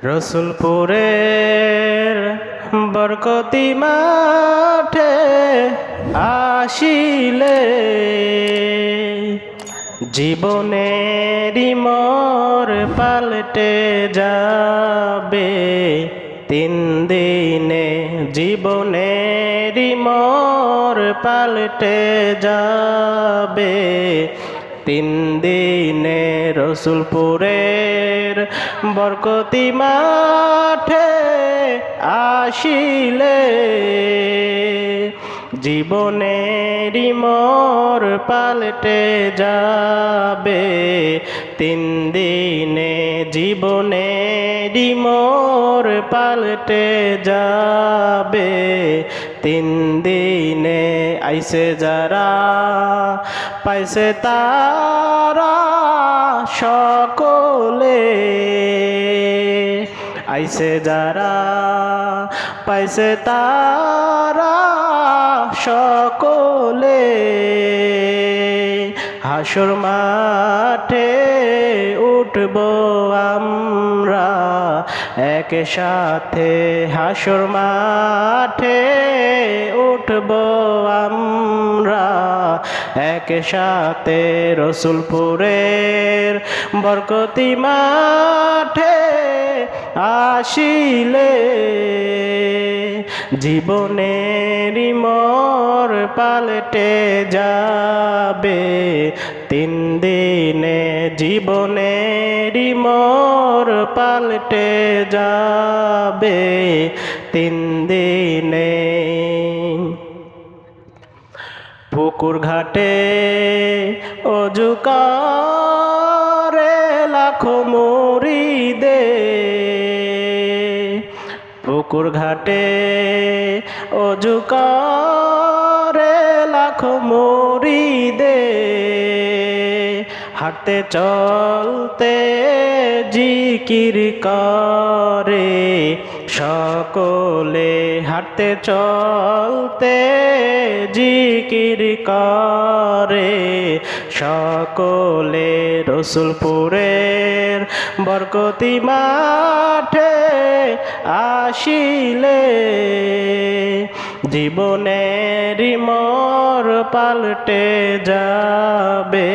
রসুলপুরের বরকতি মাঠে আসিলে জীবনেরই মোর পাল্টে যাবে। 3 দিনে জীবনেরই মোর পাল্টে যাবে। 3 দিনে রসুলপুরের বরকতি মাঠে আসিলে জীবনেরই মোর পাল্টে যাবে। 3 দিনে জীবনেরই মোর পাল্টে যাবে। 3 দিনে আইসে যারা পাইছে তারা সকলে, আইসে যারা পাইছে তারা সকলে, হাসর মাঠে উঠব আমরা একসাথে। হাসর মাঠে উঠব আমরা একসাথে। রসুলপুরের বরকতি মাঠে আসিলে জীবনেরই মোর পাল্টে যাবে। 3 দিনে জীবনেরই মোর পাল্টে যাবে। 3 দিনে পুকুর ঘাটে অজু করে লাখো মুরিদে, পুকুর ঘাটে অজু করে লাখো মুরিদে, হাঁটতে চলতে জিকির করে সকলে, হাঁটতে চলতে জিকির করে সকলে। রসুলপুরের বরকতি মাঠে আসিলে জীবনেরই মোর পাল্টে যাবে।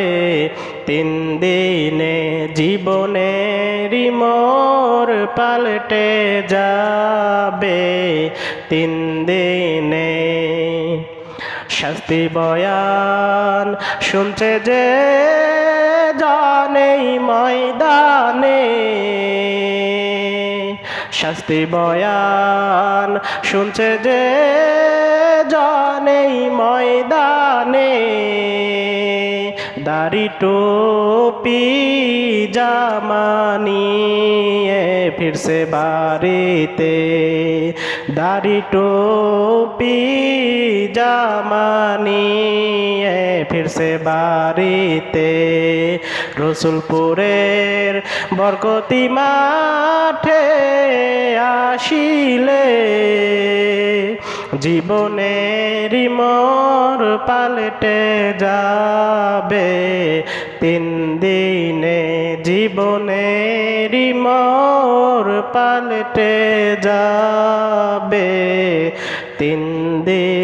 3 দিনে জীবনেরই মোর পাল্টে যাবে। 3 দিনে শাস্তি বয়ান শুনছে যে জানেই ময়দানে, শাস্তি বয়ান শুনছে যে জানেই ময়দানে, দাড়ি টুপি জামানিয়ে ফিরছে বাড়িতে, দাড়ি টুপি জামানিয়ে ফিরছে বাড়িতে। রসুলপুরের বরকতি মাঠে আসিলে জীবনেরই মোর পাল্টে যাবে। 3 দিনে জীবনেরই মোর পাল্টে যাবে। 3 দিন